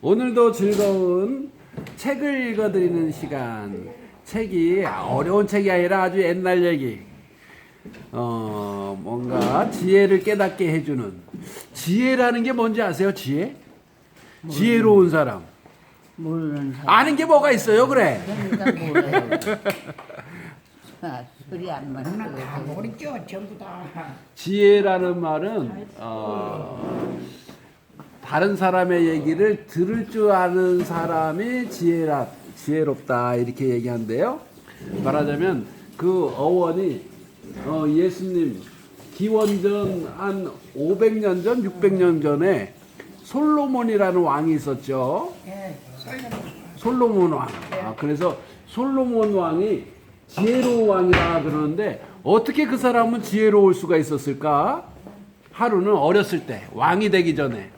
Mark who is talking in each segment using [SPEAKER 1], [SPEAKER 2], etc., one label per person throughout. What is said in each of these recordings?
[SPEAKER 1] 오늘도 즐거운 책을 읽어드리는 시간. 책이 어려운 책이 아니라 아주 옛날 얘기. 뭔가 지혜를 깨닫게 해주는. 지혜라는 게 뭔지 아세요? 지혜? 지혜로운 사람.
[SPEAKER 2] 모르는 사람.
[SPEAKER 1] 아는 게 뭐가 있어요, 그래?
[SPEAKER 2] 그러니까 모르요. 소리 안 맞는
[SPEAKER 3] 다 모르죠, 전부 다.
[SPEAKER 1] 지혜라는 말은 다른 사람의 얘기를 들을 줄 아는 사람이 지혜롭다 이렇게 얘기한대요. 말하자면 그 어원이 예수님 기원전 한 500년 전, 600년 전에 솔로몬이라는 왕이 있었죠.
[SPEAKER 3] 예,
[SPEAKER 1] 솔로몬 왕. 그래서 솔로몬 왕이 지혜로운 왕이라 그러는데 어떻게 그 사람은 지혜로울 수가 있었을까? 하루는 어렸을 때 왕이 되기 전에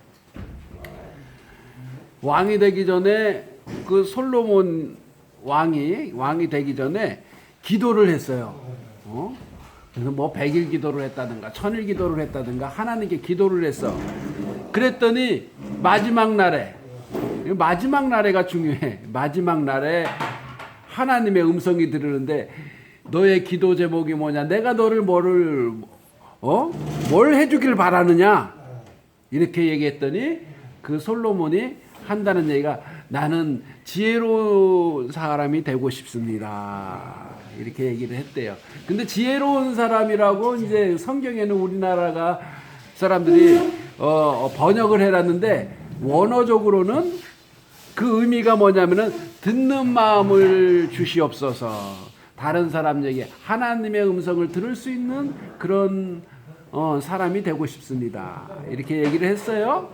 [SPEAKER 1] 그 솔로몬 왕이 되기 전에 기도를 했어요. 그래서 뭐 100일 기도를 했다든가 1000일 기도를 했다든가 하나님께 기도를 했어. 그랬더니 마지막 날에가 중요해. 마지막 날에 하나님의 음성이 들으는데 너의 기도 제목이 뭐냐? 내가 너를 뭘 해주길 바라느냐? 이렇게 얘기했더니 그 솔로몬이 한다는 얘기가 나는 지혜로운 사람이 되고 싶습니다. 이렇게 얘기를 했대요. 근데 지혜로운 사람이라고 이제 성경에는 우리나라가 사람들이 번역을 해놨는데 원어적으로는 그 의미가 뭐냐면은 듣는 마음을 주시옵소서. 다른 사람 얘기, 하나님의 음성을 들을 수 있는 그런 사람이 되고 싶습니다. 이렇게 얘기를 했어요.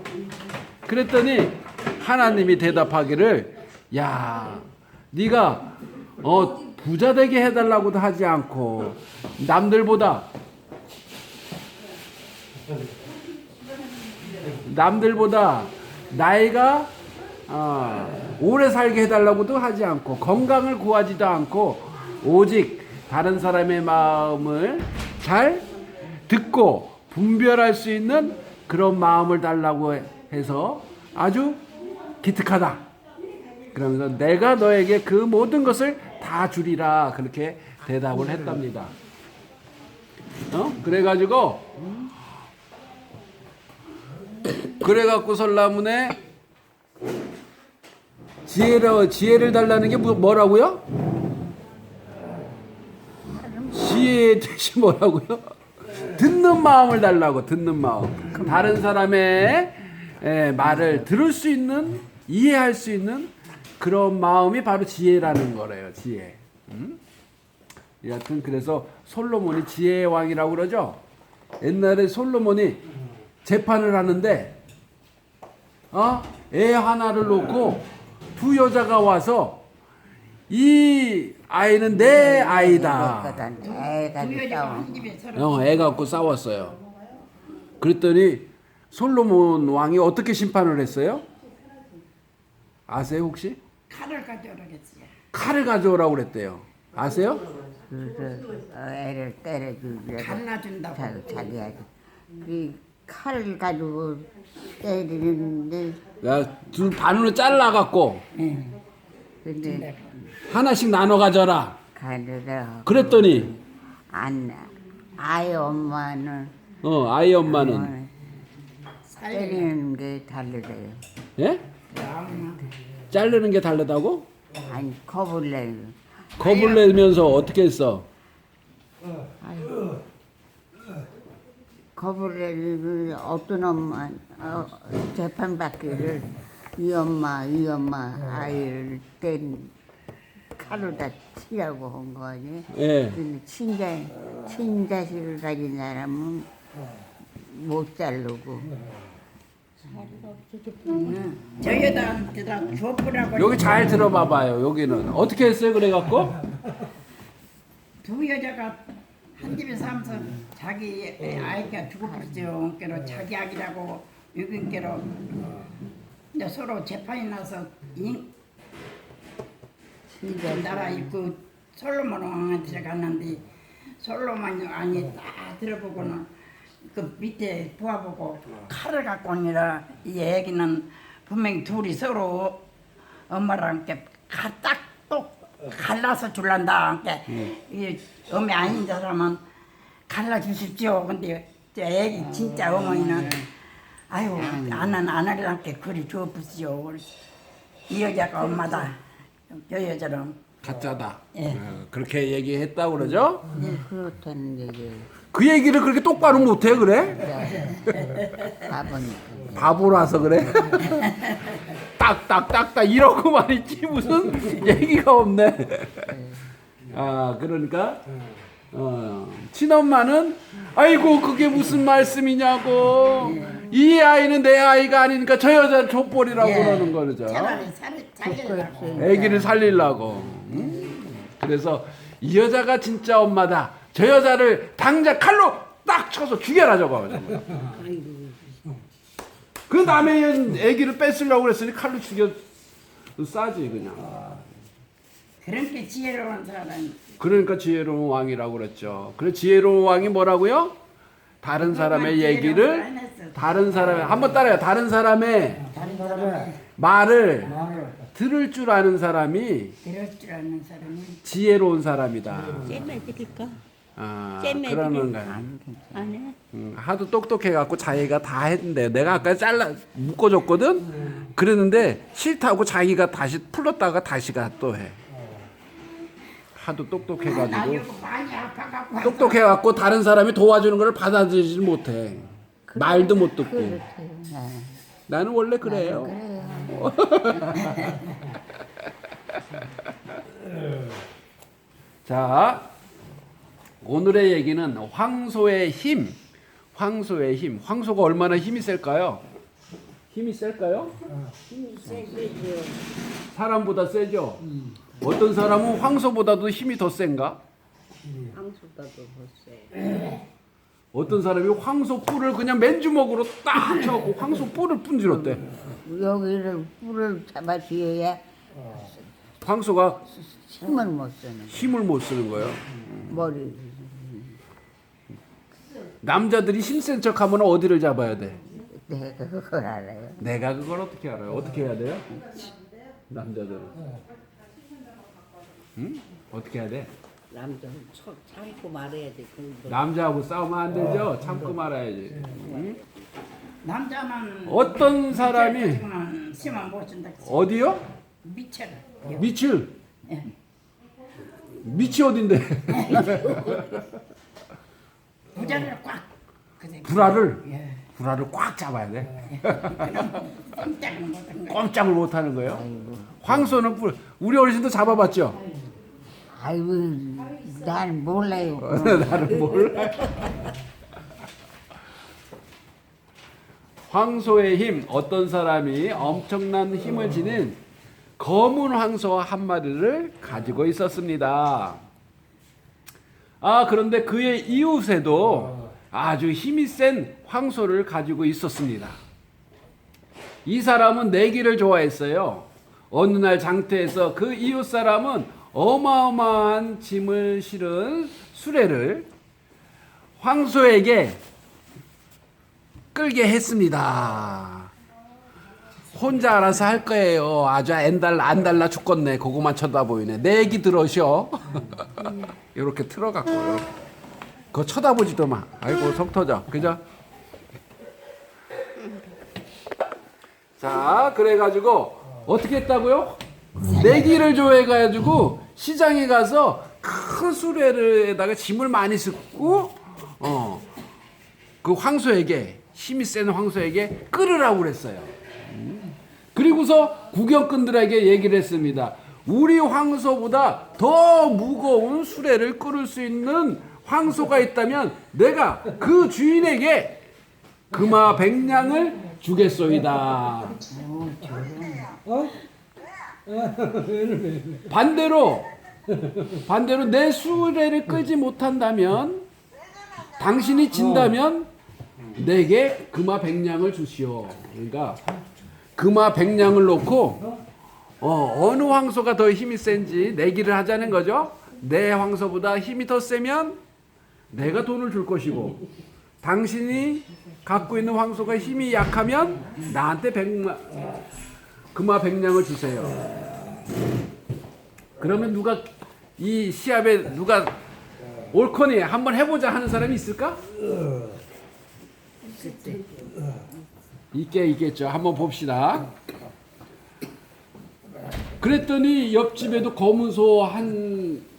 [SPEAKER 1] 그랬더니 하나님이 대답하기를 야, 네가 부자 되게 해달라고도 하지 않고 남들보다 나이가 오래 살게 해달라고도 하지 않고 건강을 구하지도 않고 오직 다른 사람의 마음을 잘 듣고 분별할 수 있는 그런 마음을 달라고 해서 아주 기특하다. 그러면서 내가 너에게 그 모든 것을 다 주리라 그렇게 대답을 했답니다. 그래갖고 설라문에 지혜를 달라는 게 뭐라고요? 지혜의 뜻이 뭐라고요? 듣는 마음을 달라고. 듣는 마음. 다른 사람의 말을 들을 수 있는, 이해할 수 있는 그런 마음이 바로 지혜라는 거래요. 지혜. 여하튼 그래서 솔로몬이 지혜의 왕이라고 그러죠. 옛날에 솔로몬이 재판을 하는데 애 하나를 놓고 두 여자가 와서 이 아이는 내 아이다. 애 갖고 싸웠어요. 그랬더니 솔로몬 왕이 어떻게 심판을 했어요? 아세요 혹시?
[SPEAKER 3] 칼을 가져오라겠지.
[SPEAKER 1] 칼을 가져오라고 그랬대요. 아세요?
[SPEAKER 2] 애를 때려주려.
[SPEAKER 3] 갈라준다고.
[SPEAKER 2] 자기야. 그 칼을 가지고 때리는데.
[SPEAKER 1] 둘 반으로 잘라갖고
[SPEAKER 2] 근데
[SPEAKER 1] 하나씩 나눠 가져라.
[SPEAKER 2] 가져라.
[SPEAKER 1] 그랬더니
[SPEAKER 2] 아이 엄마는
[SPEAKER 1] 아이 엄마는
[SPEAKER 2] 때리는 게 다르대요.
[SPEAKER 1] 예? 자르는 게 다르다고?
[SPEAKER 2] 아니 겁을 내요.
[SPEAKER 1] 겁을 내면서 어떻게 했어?
[SPEAKER 2] 겁을 내는 어떤 엄마 재판받기를 이 엄마 아이를 칼로 다 치라고 한 거 아니에요?
[SPEAKER 1] 예.
[SPEAKER 2] 근데 친자식을 가진 사람은 못 자르고.
[SPEAKER 3] 저 여자한테다 줘보라고.
[SPEAKER 1] 여기 잘 들어봐봐요. 여기는 어떻게 했어요? 그래갖고
[SPEAKER 3] 두 여자가 한 집에 살면서 자기 아이가 죽어버렸죠. 그래서 자기 아기라고 여긴께로 이제 서로 재판이 나서 나라 그 솔로몬 왕한테 갔는데 솔로몬 왕이 딱 들어보고는 그 밑에 보아보고 칼을 갖고 오니라 이 애기는 분명히 둘이 서로 엄마랑 함께 딱똑 갈라서 줄란다 함께 이 엄마 아닌 사람은 갈라 주십시오. 근데 저 애기 진짜 어머니는 아유 안 하려함께 그리 줘보시오. 이 여자가 엄마다. 저 여자는
[SPEAKER 1] 가짜다.
[SPEAKER 3] 예.
[SPEAKER 1] 그렇게 얘기했다고 그러죠?
[SPEAKER 2] 그렇다는 얘기.
[SPEAKER 1] 그 얘기를 그렇게 똑바로 못해 그래?
[SPEAKER 2] 아버님.
[SPEAKER 1] 바보라서 그래? 딱딱딱딱 이러고만 있지 무슨 얘기가 없네. 아 그러니까 친엄마는 아이고 그게 무슨 말씀이냐고 이 아이는 내 아이가 아니니까 저 여자는 족벌이라고 그러는 거죠.
[SPEAKER 3] 차라리 살리려고.
[SPEAKER 1] 애기를 살리려고. 그래서 이 여자가 진짜 엄마다. 저 여자를 당장 칼로 딱 쳐서 죽여라 저거. 그 남의 애기를 뺏으려고 그랬으니 칼로 죽여 싸지 그냥.
[SPEAKER 3] 그렇게 지혜로운 사람.
[SPEAKER 1] 그러니까 지혜로운 왕이라고 그랬죠. 그래 지혜로운 왕이 뭐라고요? 다른 사람의 얘기를 다른 사람의 한번 따라요. 다른 사람의 말을 들을 줄 아는 사람이
[SPEAKER 3] 들을 줄 아는 사람은
[SPEAKER 1] 지혜로운 사람이다.
[SPEAKER 4] 잼에 드릴까?
[SPEAKER 1] 아,
[SPEAKER 4] 잼에
[SPEAKER 1] 그러는
[SPEAKER 4] 드릴까?
[SPEAKER 1] 거야.
[SPEAKER 4] 안 해?
[SPEAKER 1] 하도 똑똑해갖고 자기가 다 했는데 내가 아까 잘라 묶어줬거든. 그랬는데 싫다고 자기가 다시 풀렀다가 다시가 또 해. 하도
[SPEAKER 3] 나
[SPEAKER 1] 똑똑해가지고
[SPEAKER 3] 이거 많이 아파갖고
[SPEAKER 1] 똑똑해갖고 다른 사람이 도와주는 걸 받아들이지 못해. 말도 못 듣고.
[SPEAKER 2] 그렇대요.
[SPEAKER 1] 나는 원래 그래요. 자, 오늘의 얘기는 황소의 힘. 황소의 힘. 황소가 얼마나 힘이 셀까요? 힘이 셀까요? 사람보다 세죠? 어떤 사람은 황소보다도 힘이 더 센가?
[SPEAKER 4] 황소보다도 더 세.
[SPEAKER 1] 어떤 사람이 황소 뿔을 그냥 맨주먹으로 딱 쳐갖고 황소 뿔을 분질렀대.
[SPEAKER 2] 여기를 뿔을 잡아 쥐어야
[SPEAKER 1] 황소가
[SPEAKER 2] 힘을 못 쓰는
[SPEAKER 1] 힘을 못 쓰는 거예요.
[SPEAKER 2] 머리.
[SPEAKER 1] 남자들이 힘센 척하면 어디를 잡아야 돼?
[SPEAKER 2] 내가 그걸 알아요.
[SPEAKER 1] 내가 그걸 어떻게 알아요? 어떻게 해야 돼요? 남자들은. 응? 어떻게 해야 돼?
[SPEAKER 4] 남자는 참고 말해야 돼. 그거.
[SPEAKER 1] 남자하고 싸우면 안 되죠? 참고 말아야지. 응?
[SPEAKER 3] 남자는
[SPEAKER 1] 어떤 사람이
[SPEAKER 3] 지금은 심한 못 준다.
[SPEAKER 1] 어디요?
[SPEAKER 3] 미쳐라.
[SPEAKER 1] 미칠.
[SPEAKER 3] 예.
[SPEAKER 1] 미치 어딘데?
[SPEAKER 3] 부자를 꽉. 그래.
[SPEAKER 1] 불화를
[SPEAKER 3] 예.
[SPEAKER 1] 불화를 꽉 잡아야 돼.
[SPEAKER 3] 꼼짝을 못한 거.
[SPEAKER 1] 꼼짝을 못 하는 거예요. 황소는 우리 어르신도 잡아봤죠?
[SPEAKER 2] 아이고, 난 몰라요.
[SPEAKER 1] 나는 몰라. 황소의 힘, 어떤 사람이 엄청난 힘을 지닌 검은 황소 한 마리를 가지고 있었습니다. 아, 그런데 그의 이웃에도 아주 힘이 센 황소를 가지고 있었습니다. 이 사람은 내기를 좋아했어요. 어느 날 장터에서 그 이웃 사람은 어마어마한 짐을 실은 수레를 황소에게 끌게 했습니다. 혼자 알아서 할 거예요. 아주 안 달라 죽겠네. 그거만 쳐다보이네. 내 얘기 들으셔. 이렇게 틀어갖고 이렇게. 그거 쳐다보지도 마. 아이고 속 터져. 그죠? 자, 그래가지고 어떻게 했다고요? 내기를 좋아해가지고 시장에 가서 큰 수레에다가 짐을 많이 싣고 그 황소에게 힘이 센 황소에게 끌으라고 그랬어요. 그리고서 구경꾼들에게 얘기를 했습니다. 우리 황소보다 더 무거운 수레를 끌을 수 있는 황소가 있다면 내가 그 주인에게 금화 100냥을 주겠소이다. 반대로 내 수레를 끌지 못한다면 당신이 진다면 내게 금화 100냥을 주시오. 그러니까 금화 100냥을 놓고 어느 황소가 더 힘이 센지 내기를 하자는 거죠. 내 황소보다 힘이 더 세면 내가 돈을 줄 것이고 당신이 갖고 있는 황소가 힘이 약하면 나한테 금화 100냥을 주세요. 그러면 누가 이 시합에 누가 옳거니 한번 해보자 하는 사람이 있을까? 있겠죠. 한번 봅시다. 그랬더니 옆집에도 검은 소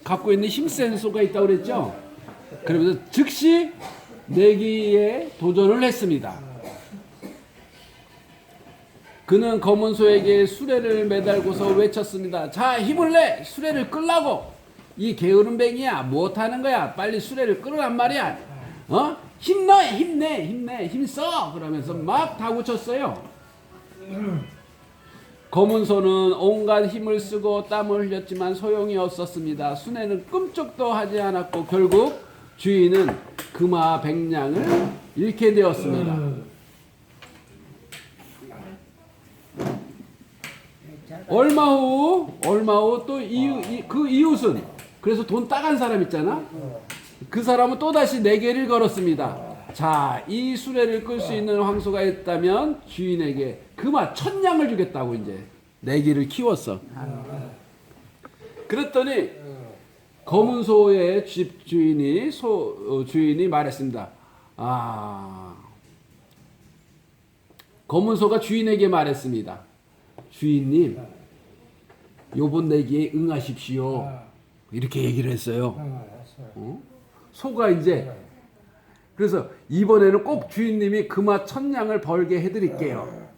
[SPEAKER 1] 갖고 있는 힘센 소가 있다고 그랬죠. 그러면서 즉시 내기에 도전을 했습니다. 그는 검은 소에게 수레를 매달고서 외쳤습니다. 자, 힘을 내! 수레를 끌라고! 이 게으름뱅이야, 못하는 거야. 빨리 수레를 끌으란 말이야. 힘내! 힘써! 그러면서 막 다구쳤어요. 검은 소는 온갖 힘을 쓰고 땀을 흘렸지만 소용이 없었습니다. 수레는 끔찍도 하지 않았고 결국 주인은 금화 100냥을 잃게 되었습니다. 얼마 후 또 그 이웃은 그래서 돈 따간 사람 있잖아. 그 사람은 또 다시 내기를 걸었습니다. 자, 이 수레를 끌 수 있는 황소가 있다면 주인에게 금화 1000냥을 주겠다고 이제 내기를 키웠어. 그랬더니 검은 소의 집 주인이 말했습니다. 검은 소가 주인에게 말했습니다. 주인님, 요번 내기에 응하십시오. 이렇게 얘기를 했어요. 소가 이제 그래서 이번에는 꼭 주인님이 금화 1000냥을 벌게 해드릴게요.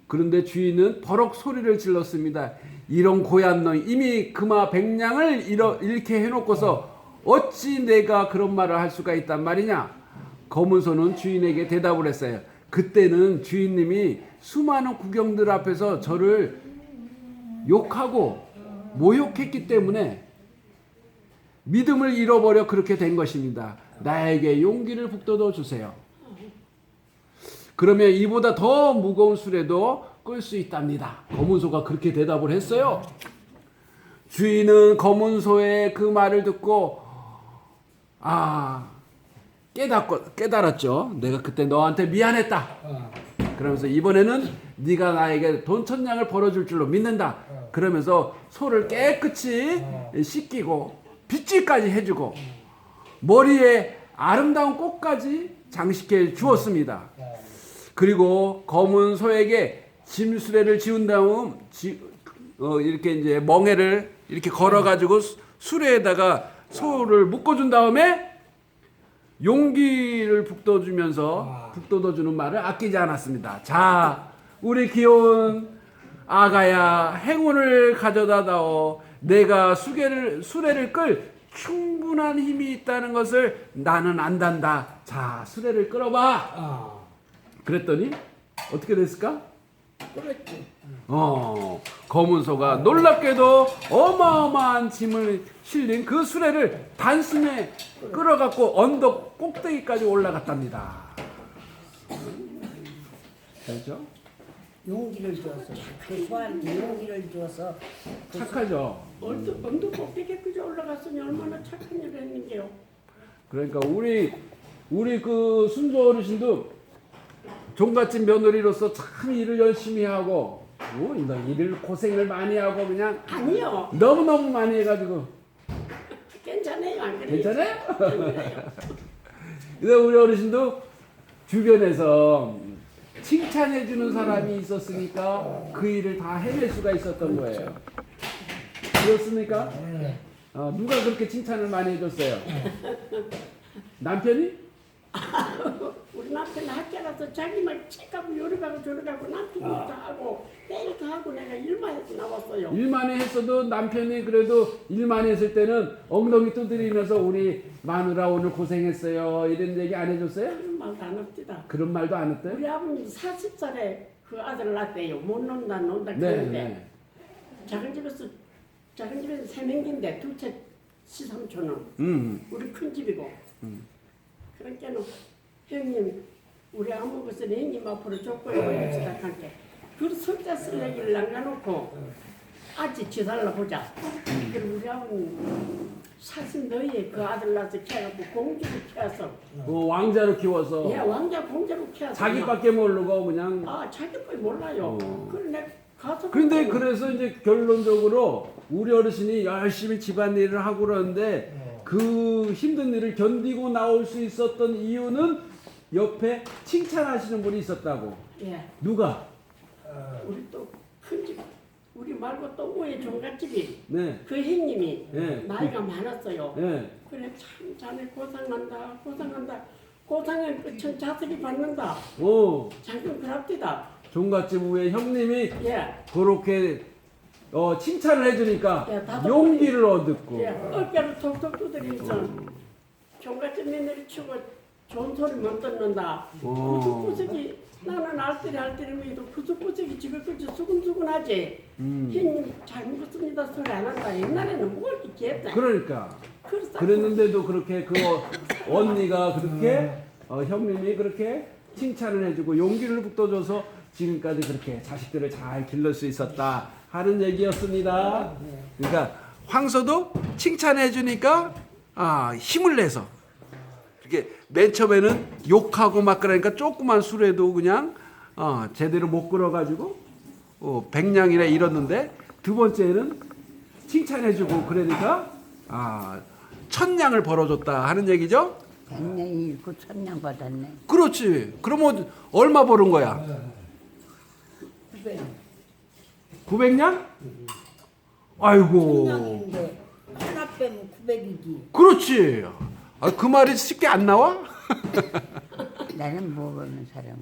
[SPEAKER 1] 그런데 주인은 버럭 소리를 질렀습니다. 이런 고얀 놈, 이미 금화 100냥을 잃게 해놓고서 어찌 내가 그런 말을 할 수가 있단 말이냐. 검은 소는 주인에게 대답을 했어요. 그때는 주인님이 수많은 구경들 앞에서 저를 욕하고 모욕했기 때문에 믿음을 잃어버려 그렇게 된 것입니다. 나에게 용기를 북돋워 주세요. 그러면 이보다 더 무거운 수레도 끌 수 있답니다. 검은 소가 그렇게 대답을 했어요. 주인은 검은 소의 그 말을 듣고 깨달았죠. 내가 그때 너한테 미안했다. 그러면서 이번에는 네가 나에게 돈 1000냥을 벌어줄 줄로 믿는다. 그러면서 소를 깨끗이 씻기고 빗질까지 해주고 머리에 아름다운 꽃까지 장식해 주었습니다. 그리고 검은 소에게 짐수레를 지운 다음 이렇게 이제 멍에를 이렇게 걸어가지고 수레에다가 소를 묶어준 다음에 용기를 북돋워주는 말을 아끼지 않았습니다. 자, 우리 귀여운 아가야, 행운을 가져다다오. 내가 수레를 끌 충분한 힘이 있다는 것을 나는 안단다. 자, 수레를 끌어봐. 그랬더니 어떻게 됐을까?
[SPEAKER 4] 그렇지.
[SPEAKER 1] 검은 소가 놀랍게도 어마어마한 짐을 실린 그 수레를 단숨에 끌어갖고 언덕 꼭대기까지 올라갔답니다. 그렇죠?
[SPEAKER 4] 용기를 주어서 그 소한테 용기를 주어서
[SPEAKER 1] 착하죠.
[SPEAKER 5] 언덕 꼭대기까지 올라갔으니 얼마나 착한 일을 했는데요.
[SPEAKER 1] 그러니까 우리 그 순조 어르신도 종갓집 며느리로서 참 일을 열심히 하고 일을 고생을 많이 하고 그냥
[SPEAKER 5] 아니요.
[SPEAKER 1] 너무너무 많이 해가지고
[SPEAKER 5] 괜찮아요. 안 그래요?
[SPEAKER 1] 괜찮아요? 근데 우리 어르신도 주변에서 칭찬해주는 사람이 있었으니까 그 일을 다 해낼 수가 있었던 거예요. 그렇습니까? 누가 그렇게 칭찬을 많이 해줬어요? 남편이?
[SPEAKER 5] 우리 남편은 학교 가서 자기 말 책하고 요리 가고 저리 가고 남편이 다 하고 매일 다 하고 내가 일만 해서 나왔어요.
[SPEAKER 1] 일만 했어도 남편이 그래도 일만 했을 때는 엉덩이 두드리면서 우리 마누라 오늘 고생했어요 이런 얘기 안 해줬어요?
[SPEAKER 5] 그런 말도 안 합니다.
[SPEAKER 1] 그런 말도 안 했대요?
[SPEAKER 5] 우리 아버님 40살에 그 아들 낳았대요. 못 논다
[SPEAKER 1] 네,
[SPEAKER 5] 그러는데
[SPEAKER 1] 네.
[SPEAKER 5] 작은 집에서 세 명인데 둘째 시삼촌은 우리 큰 집이고 그러니까는 형님 우리 안 먹어서 형님 앞으로 족보에 올립시다 할게 그 석자 쓸 얘기를 남겨놓고 아직 지달라 보자. 그럼 우리 아버님 사실 너희 그 아들 낳아서 키워갖고 공주로 키워서
[SPEAKER 1] 왕자로 키워서
[SPEAKER 5] 예 왕자 공주로 키워서
[SPEAKER 1] 자기밖에 모르고 그냥.
[SPEAKER 5] 자기밖에 몰라요. 그래 내가 가서
[SPEAKER 1] 근데
[SPEAKER 5] 보고
[SPEAKER 1] 그래서 이제 결론적으로 우리 어르신이 열심히 집안일을 하고 그러는데 그 힘든 일을 견디고 나올 수 있었던 이유는 옆에 칭찬하시는 분이 있었다고.
[SPEAKER 5] 예
[SPEAKER 1] 누가?
[SPEAKER 5] 우리 또 큰 집 우리 말고 또 우에 종갓집이
[SPEAKER 1] 네.
[SPEAKER 5] 그 형님이
[SPEAKER 1] 예.
[SPEAKER 5] 나이가 많았어요.
[SPEAKER 1] 예.
[SPEAKER 5] 그래 참 자네 고생한다 고생한다 고생의 끝은 자식이 받는다.
[SPEAKER 1] 오,
[SPEAKER 5] 잠깐 그럽디다.
[SPEAKER 1] 종갓집 후에 형님이
[SPEAKER 5] 예.
[SPEAKER 1] 그렇게 칭찬을 해주니까
[SPEAKER 5] 예, 다들
[SPEAKER 1] 용기를 얻었고.
[SPEAKER 5] 예. 어깨를 톡톡 두드리면서 종갓집 며느리 치고 좋은 소리 못 듣는다.
[SPEAKER 1] 오.
[SPEAKER 5] 구석구석이 나는 알뜰이도 구석구석이 지금까지 수근수근하지. 형님 잘 먹었습니다 소리 안 한다. 옛날에는 뭘 이렇게 했다.
[SPEAKER 1] 그러니까
[SPEAKER 5] 그래서
[SPEAKER 1] 그랬는데도 그렇게 그 언니가 그렇게 형님이 그렇게 칭찬을 해주고 용기를 북돋줘서 지금까지 그렇게 자식들을 잘 길러줄 수 있었다 하는 얘기였습니다. 그러니까 황소도 칭찬해주니까 힘을 내서 이렇게 맨 처음에는 욕하고 막 그러니까 조그만 술에도 그냥 제대로 못 끌어가지고 백냥이나 이뤘는데 두 번째는 칭찬해주고 그러니까 천냥을 벌어줬다 하는 얘기죠.
[SPEAKER 2] 100년 잃고 1000냥 받았네.
[SPEAKER 1] 그렇지. 그러면 얼마 벌은 거야? 900냥? 아이고.
[SPEAKER 4] 천냥인데 하나 빼면 900이지.
[SPEAKER 1] 그렇지. 그 말이 쉽게 안 나와?
[SPEAKER 2] 나는 모르는 사람.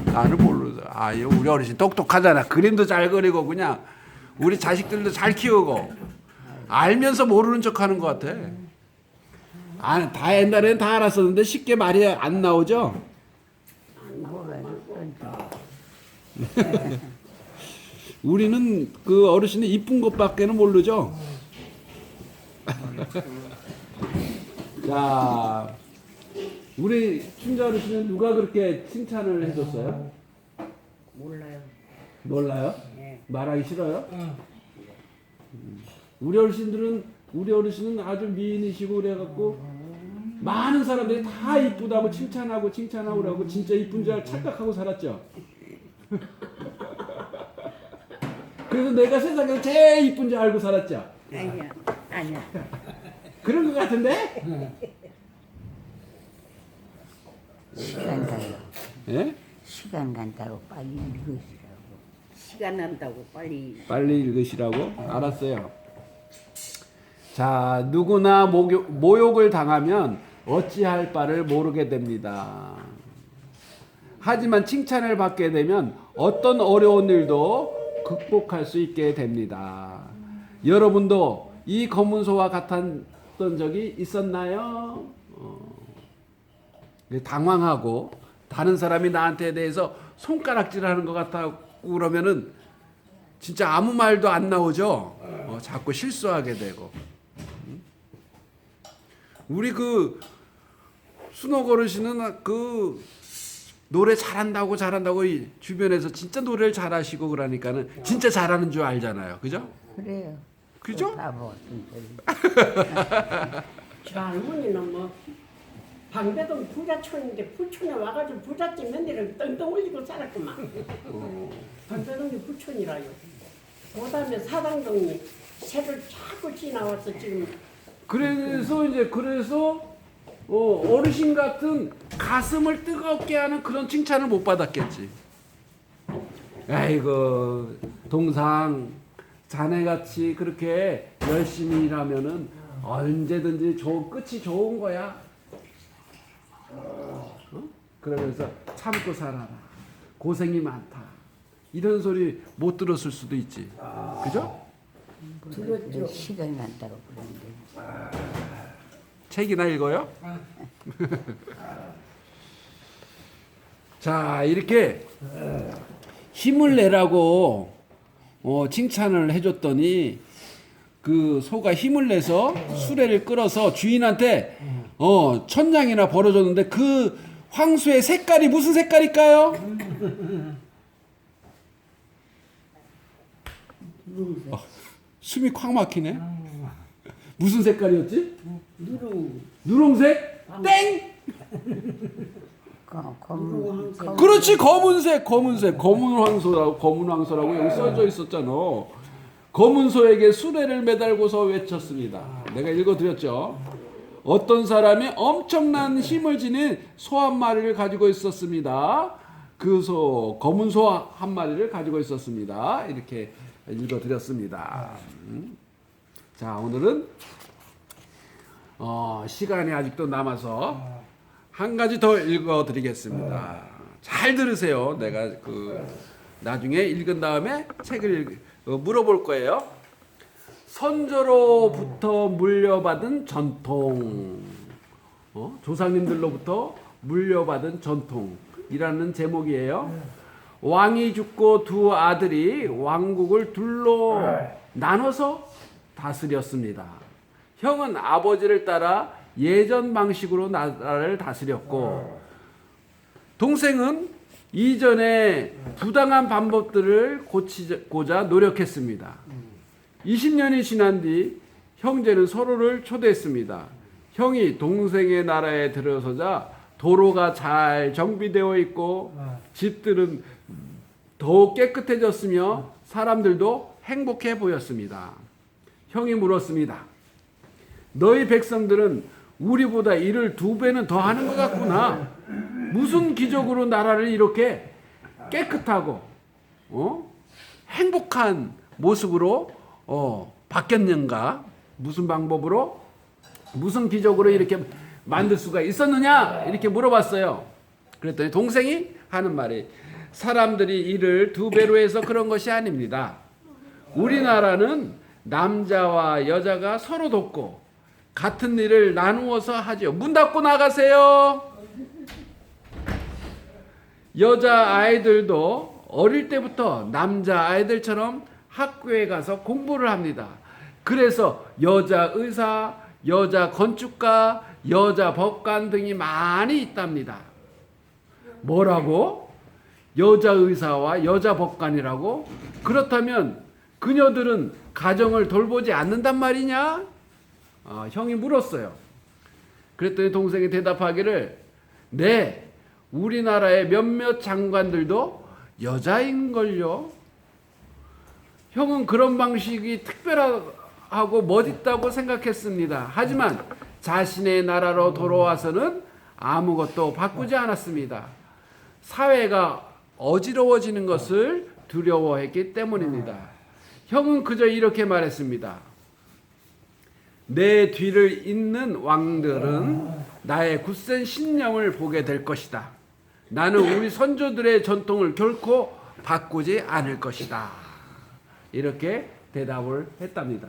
[SPEAKER 1] 나는 모르죠. 우리 어르신 똑똑하잖아. 그림도 잘 그리고 그냥 우리 자식들도 잘 키우고 알면서 모르는 척하는 것 같아. 다 옛날에는 다 알았었는데 쉽게 말이 안 나오죠.
[SPEAKER 2] 몰라요.
[SPEAKER 1] 우리는 그 어르신의 이쁜 것밖에는 모르죠. 자, 우리 춘자 어르신은 누가 그렇게 칭찬을 해줬어요?
[SPEAKER 4] 몰라요.
[SPEAKER 1] 몰라요?
[SPEAKER 4] 네.
[SPEAKER 1] 말하기 싫어요? 우리 어르신은 아주 미인이시고 그래갖고 많은 사람들이 다 이쁘다고 칭찬하고 그러고 진짜 이쁜 줄 착각하고 살았죠. 그래서 내가 세상에서 제일 이쁜 줄 알고 살았죠.
[SPEAKER 2] 아니야.
[SPEAKER 1] 그런 것 같은데?
[SPEAKER 2] 시간 가요.
[SPEAKER 1] 예?
[SPEAKER 2] 시간 간다고 빨리 읽으시라고.
[SPEAKER 4] 시간 난다고 빨리.
[SPEAKER 1] 빨리 읽으시라고? 알았어요. 자, 누구나 모욕을 당하면 어찌할 바를 모르게 됩니다. 하지만 칭찬을 받게 되면 어떤 어려운 일도 극복할 수 있게 됩니다. 여러분도 이 검은소와 같았던 적이 있었나요? 당황하고 다른 사람이 나한테 대해서 손가락질하는 것 같다고 그러면은 진짜 아무 말도 안 나오죠. 자꾸 실수하게 되고. 우리 그 순옥 어르신은 그 노래 잘한다고 이 주변에서 진짜 노래를 잘하시고 그러니까는 진짜 잘하는 줄 알잖아요. 그죠?
[SPEAKER 2] 그래요.
[SPEAKER 1] 그죠?
[SPEAKER 2] 바보 같은 소리.
[SPEAKER 5] 저 할머니는 뭐 방배동 부자촌인데 부촌에 와가지고 부잣집 며느리를 떵떵 올리고 살았구만. 방배동이 부촌이라요. 그다음에 사당동이 새를 자꾸 지나와서 지금
[SPEAKER 1] 그래서 어르신 같은 가슴을 뜨겁게 하는 그런 칭찬을 못 받았겠지. 아이고 동상 자네같이 그렇게 열심히 일하면은 언제든지 끝이 좋은 거야. 그러면서 참고 살아라. 고생이 많다. 이런 소리 못 들었을 수도 있지. 그죠?
[SPEAKER 4] 들었죠.
[SPEAKER 2] 시간 간다고 그러는데.
[SPEAKER 1] 책이나 읽어요? 자, 이렇게 힘을 내라고 칭찬을 해줬더니 그 소가 힘을 내서 수레를 끌어서 주인한테 천냥이나 벌어줬는데 그 황소의 색깔이 무슨 색깔일까요? 숨이 콱 막히네. 무슨 색깔이었지?
[SPEAKER 4] 누룽
[SPEAKER 1] 누렁색? 땡!
[SPEAKER 2] 검
[SPEAKER 1] 그렇지, 검은색. 검은 황소라고 여기 써져 있었잖아. 검은 소에게 수레를 매달고서 외쳤습니다. 내가 읽어드렸죠. 어떤 사람이 엄청난 힘을 지닌 소 한 마리를 가지고 있었습니다. 그 소, 검은 소 한 마리를 가지고 있었습니다. 이렇게 읽어드렸습니다. 자, 오늘은 시간이 아직도 남아서 한 가지 더 읽어드리겠습니다. 잘 들으세요. 내가 나중에 읽은 다음에 책을 물어볼 거예요. 선조로부터 물려받은 전통, 조상님들로부터 물려받은 전통이라는 제목이에요. 왕이 죽고 두 아들이 왕국을 둘로 나눠서 다스렸습니다. 형은 아버지를 따라 예전 방식으로 나라를 다스렸고, 동생은 이전에 부당한 방법들을 고치고자 노력했습니다. 20년이 지난 뒤 형제는 서로를 초대했습니다. 형이 동생의 나라에 들어서자 도로가 잘 정비되어 있고 집들은 더욱 깨끗해졌으며 사람들도 행복해 보였습니다. 형이 물었습니다. 너희 백성들은 우리보다 일을 2배는 더 하는 것 같구나. 무슨 기적으로 나라를 이렇게 깨끗하고 행복한 모습으로 바뀌었는가? 무슨 방법으로, 무슨 기적으로 이렇게 만들 수가 있었느냐? 이렇게 물어봤어요. 그랬더니 동생이 하는 말이, 사람들이 일을 2배로 해서 그런 것이 아닙니다. 우리나라는 남자와 여자가 서로 돕고 같은 일을 나누어서 하죠. 문 닫고 나가세요. 여자 아이들도 어릴 때부터 남자 아이들처럼 학교에 가서 공부를 합니다. 그래서 여자 의사, 여자 건축가, 여자 법관 등이 많이 있답니다. 뭐라고? 여자 의사와 여자 법관이라고? 그렇다면 그녀들은 가정을 돌보지 않는단 말이냐? 형이 물었어요. 그랬더니 동생이 대답하기를, 네, 우리나라의 몇몇 장관들도 여자인걸요. 형은 그런 방식이 특별하고 멋있다고 생각했습니다. 하지만 자신의 나라로 돌아와서는 아무것도 바꾸지 않았습니다. 사회가 어지러워지는 것을 두려워했기 때문입니다. 형은 그저 이렇게 말했습니다. 내 뒤를 잇는 왕들은 나의 굳센 신념을 보게 될 것이다. 나는 우리 선조들의 전통을 결코 바꾸지 않을 것이다. 이렇게 대답을 했답니다.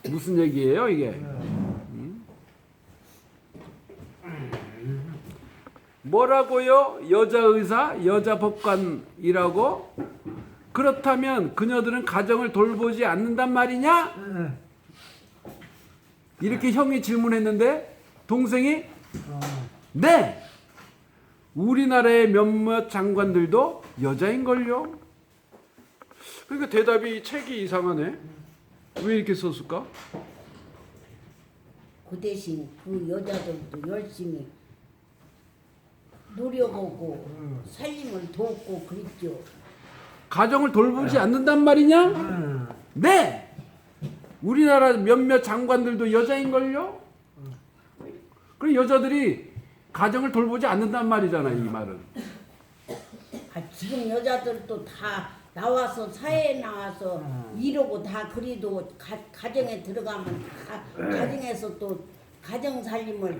[SPEAKER 1] 무슨 얘기예요, 이게? 뭐라고요? 여자 의사, 여자 법관이라고? 그렇다면 그녀들은 가정을 돌보지 않는단 말이냐? 이렇게 형이 질문했는데 동생이 네! 우리나라의 몇몇 장관들도 여자인걸요? 그러니까 대답이, 책이 이상하네. 왜 이렇게 썼을까?
[SPEAKER 4] 그 대신 그 여자들도 열심히 노력하고 살림을 돕고 그랬죠.
[SPEAKER 1] 가정을 돌보지 않는단 말이냐? 네! 우리나라 몇몇 장관들도 여자인걸요? 그럼 여자들이 가정을 돌보지 않는단 말이잖아, 이 말은.
[SPEAKER 4] 지금 여자들도 다 나와서 사회에 나와서 일하고 다 그래도 가정에 들어가면 다 가정에서 또 가정 살림을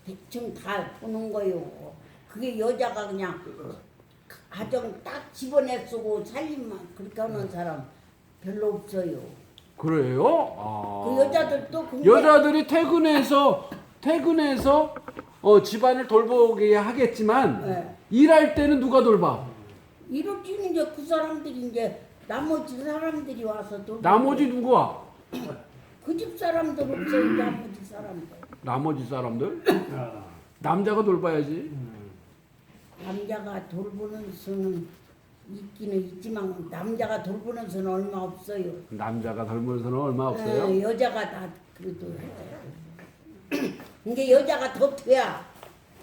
[SPEAKER 4] 대충 다 보는 거요. 그게 여자가 그냥 가정 딱 집어내 쓰고 살림만 그렇게 하는 사람 별로 없어요.
[SPEAKER 1] 그래요?
[SPEAKER 4] 그 여자들도
[SPEAKER 1] 여자들이 퇴근해서 집안을 돌보게 하겠지만
[SPEAKER 4] 네.
[SPEAKER 1] 일할 때는 누가 돌봐?
[SPEAKER 4] 이렇게 이제 그 사람들이 이제 나머지 사람들이 와서 또
[SPEAKER 1] 나머지 누구야?
[SPEAKER 4] 그 집 사람들 없어요. 나머지 사람들.
[SPEAKER 1] 나머지 사람들? 남자가 돌봐야지.
[SPEAKER 4] 남자가 돌보는 수는 있기는 있지만 남자가 돌보는 수는 얼마 없어요.
[SPEAKER 1] 남자가 덜면서는 얼마 없어요.
[SPEAKER 4] 여자가 다 그래도 이게 여자가 더 돼야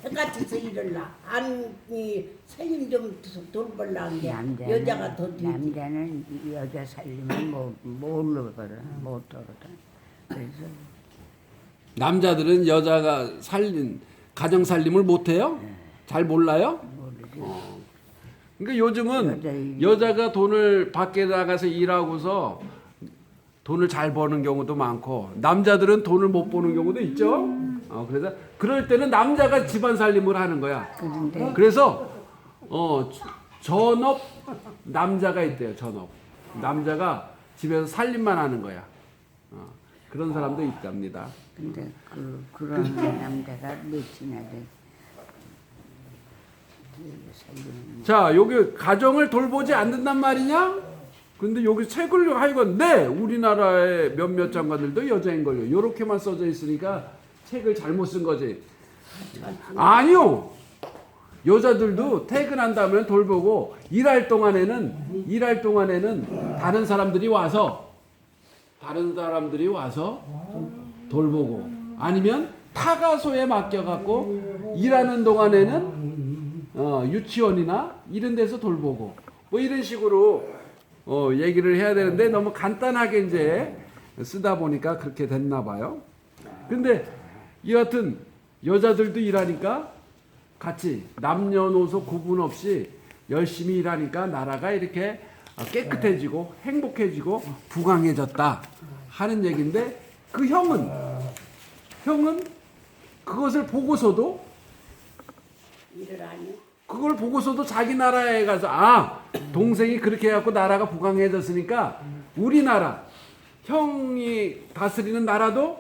[SPEAKER 4] 똑같이서 일을라. 아니 살림 좀 돌볼라 한 게 여자가 더 되지.
[SPEAKER 2] 남자는 여자 살림을 모르거든, 못 하거든. 그래서
[SPEAKER 1] 남자들은 여자가 가정 살림을 못 해요? 잘 몰라요?
[SPEAKER 2] 모르지.
[SPEAKER 1] 그러니까 요즘은 여자가 돈을 밖에 나가서 일하고서 돈을 잘 버는 경우도 많고 남자들은 돈을 못 버는 경우도 있죠. 그래서 그럴 때는 남자가 집안 살림을 하는 거야. 그래서 전업 남자가 있대요. 전업 남자가 집에서 살림만 하는 거야. 그런 사람도 있답니다.
[SPEAKER 2] 근데 그런 남자가 몇이나 돼. 살림.
[SPEAKER 1] 자, 여기 가정을 돌보지 않는단 말이냐? 근데 여기 책을 하여간 네, 우리나라의 몇몇 장관들도 여자인 걸요. 이렇게만 써져 있으니까 책을 잘못 쓴 거지. 아니요. 여자들도 퇴근한다면 돌보고 일할 동안에는 다른 사람들이 와서 돌보고 아니면 타가소에 맡겨갖고 일하는 동안에는 유치원이나 이런 데서 돌보고 뭐 이런 식으로 얘기를 해야 되는데 너무 간단하게 이제 쓰다 보니까 그렇게 됐나 봐요. 근데 여하튼 여자들도 일하니까 같이 남녀노소 구분 없이 열심히 일하니까 나라가 이렇게 깨끗해지고 행복해지고 부강해졌다 하는 얘기인데 그 형은 그것을 보고서도
[SPEAKER 4] 일을 안 해.
[SPEAKER 1] 그걸 보고서도 자기 나라에 가서 동생이 그렇게 해갖고 나라가 부강해졌으니까 우리나라 형이 다스리는 나라도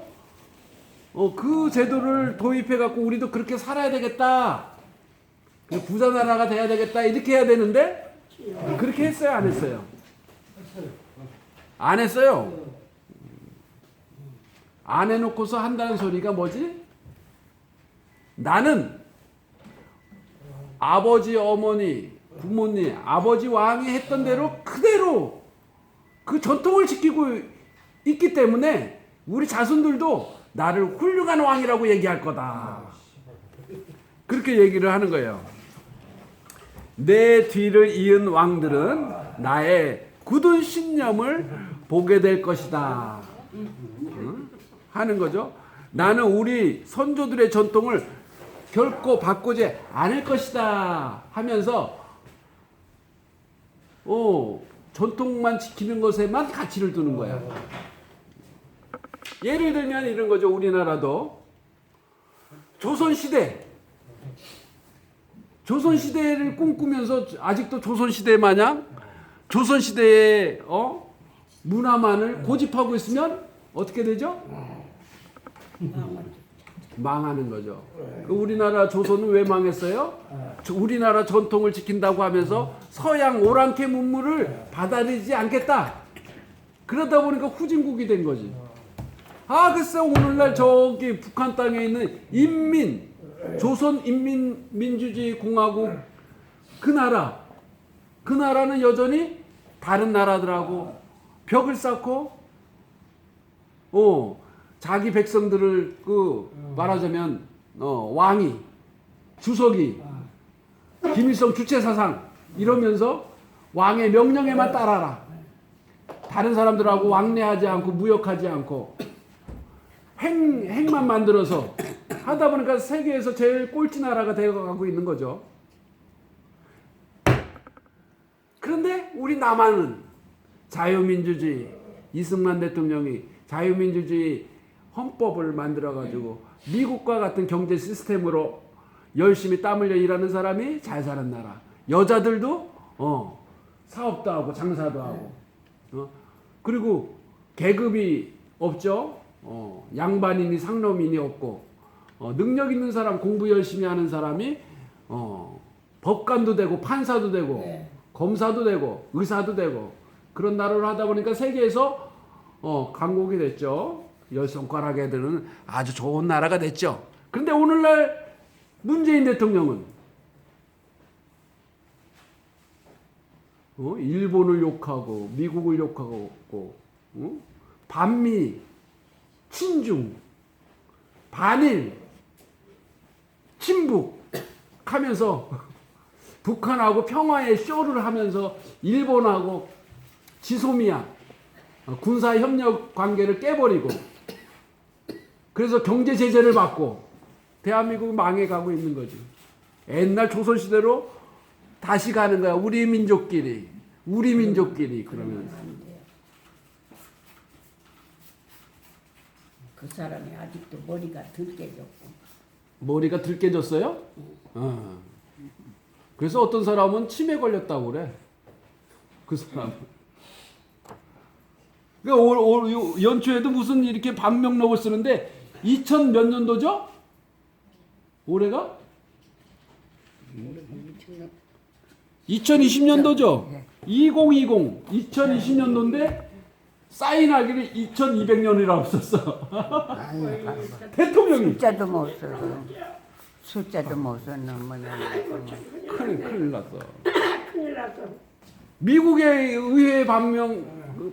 [SPEAKER 1] 그 제도를 도입해갖고 우리도 그렇게 살아야 되겠다. 부자 나라가 돼야 되겠다. 이렇게 해야 되는데 그렇게 했어요? 안 했어요? 안 했어요. 안 해놓고서 한다는 소리가 뭐지? 나는 아버지, 어머니, 부모님, 아버지 왕이 했던 대로 그대로 그 전통을 지키고 있기 때문에 우리 자손들도 나를 훌륭한 왕이라고 얘기할 거다. 그렇게 얘기를 하는 거예요. 내 뒤를 이은 왕들은 나의 굳은 신념을 보게 될 것이다. 하는 거죠. 나는 우리 선조들의 전통을 결코 바꾸지 않을 것이다 하면서 전통만 지키는 것에만 가치를 두는 거야. 예를 들면 이런 거죠. 우리나라도 조선시대를 꿈꾸면서 아직도 조선시대 마냥 조선시대의 문화만을 고집하고 있으면 어떻게 되죠? 망하는 거죠. 우리나라 조선은 왜 망했어요? 우리나라 전통을 지킨다고 하면서 서양 오랑캐 문물을 받아들이지 않겠다. 그러다 보니까 후진국이 된 거지. 글쎄 오늘날 저기 북한 땅에 있는 조선인민민주주의 공화국 그 나라는 여전히 다른 나라들하고 벽을 쌓고 자기 백성들을 말하자면 왕이 주석이 김일성 주체사상 이러면서 왕의 명령에만 따라라. 다른 사람들하고 왕래하지 않고 무역하지 않고 핵만 만들어서 하다 보니까 세계에서 제일 꼴찌 나라가 되어가고 있는 거죠. 그런데 우리 남한은 자유민주주의, 이승만 대통령이 자유민주주의 헌법을 만들어가지고 미국과 같은 경제 시스템으로 열심히 땀 흘려 일하는 사람이 잘 사는 나라. 여자들도 사업도 하고 장사도 하고 그리고 계급이 없죠. 양반이니 상놈이니 없고 능력 있는 사람 공부 열심히 하는 사람이 법관도 되고 판사도 되고 검사도 되고 의사도 되고 그런 나라로 하다 보니까 세계에서 강국이 됐죠. 열 손가락에 드는 아주 좋은 나라가 됐죠. 그런데 오늘날 문재인 대통령은 일본을 욕하고 미국을 욕하고 반미, 친중, 반일, 친북 하면서 북한하고 평화의 쇼를 하면서 일본하고 지소미아 군사 협력 관계를 깨버리고 그래서 경제 제재를 받고 대한민국이 망해가고 있는 거지. 옛날 조선시대로 다시 가는 거야. 우리 민족끼리 그러면서.
[SPEAKER 4] 그 사람이 아직도 머리가 덜 깨졌고.
[SPEAKER 1] 머리가 들깨졌어요? 그래서 어떤 사람은 치매 걸렸다고 그래. 그 사람은. 그러니까 연초에도 무슨 이렇게 방명록을 쓰는데 2000 몇 년도죠? 올해가? 2020년도죠? 2020 2020년도인데 사인하기를 2200년이라고 썼어. 대통령이.
[SPEAKER 2] 숫자도 못 썼는 뭐냐.
[SPEAKER 1] 큰일 났어.
[SPEAKER 5] 큰일 났어.
[SPEAKER 1] 미국의 의회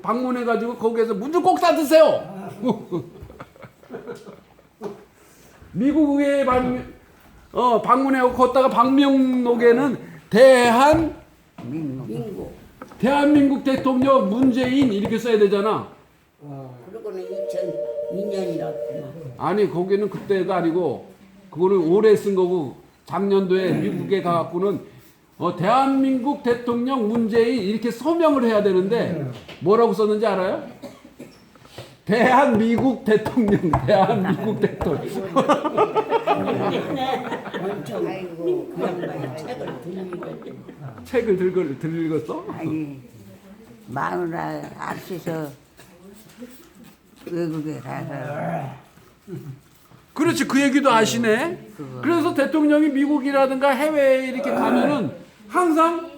[SPEAKER 1] 방문해가지고 거기에서 문주 꼭 사드세요. 미국 의회 방문해고 걷다가 방명록에는 대한민국 대통령 문재인 이렇게 써야 되잖아.
[SPEAKER 4] 그러고는 2002년이라구만.
[SPEAKER 1] 아니 거기는 그때가 아니고 그거는 올해 쓴 거고 작년도에 미국에 가갖고는 대한민국 대통령 문재인 이렇게 서명을 해야 되는데 뭐라고 썼는지 알아요? 대한민국 대통령.
[SPEAKER 4] 엄청 아이고 그 양반이 책을
[SPEAKER 1] 책을 읽었어?
[SPEAKER 2] 아니 마누라 앞서서 외국에 가서
[SPEAKER 1] 그렇지, 그 얘기도 아시네. 그래서 대통령이 미국이라든가 해외에 이렇게 가면은 항상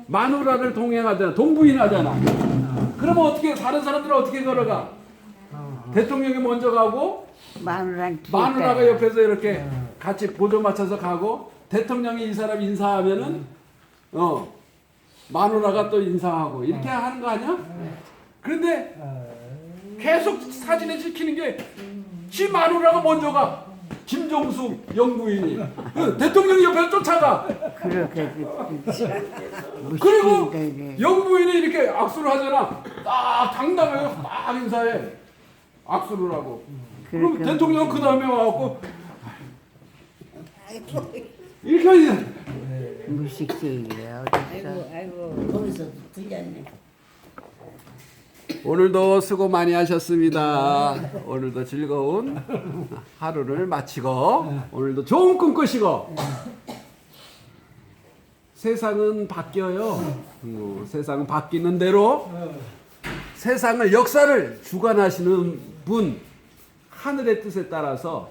[SPEAKER 1] 마누라를 동행하잖아, 동부인하잖아. 그러면 어떻게 다른 사람들은 어떻게 걸어가? 대통령이 먼저 가고 마누라가 옆에서 이렇게 같이 보조 맞춰서 가고 대통령이 이 사람 인사하면은 마누라가 또 인사하고 이렇게 하는 거 아니야? 그런데 계속 사진에 찍히는 게 지 마누라가 먼저 가. 김종숙 영부인이 대통령 옆에서 쫓아가.
[SPEAKER 2] 그렇게
[SPEAKER 1] 그리고 영부인이 이렇게 악수를 하잖아. 딱 당당하게 딱 인사해. 악수를 하고. 그럼 대통령은 그 다음에 와갖고 이렇게 하지.
[SPEAKER 2] 무식쟁이래요.
[SPEAKER 4] 아이고 거기서 들렸네.
[SPEAKER 1] 오늘도 수고 많이 하셨습니다. 오늘도 즐거운 하루를 마치고 오늘도 좋은 꿈 꾸시고 세상은 바뀌어요. 세상은 바뀌는 대로 세상을 역사를 주관하시는 분 하늘의 뜻에 따라서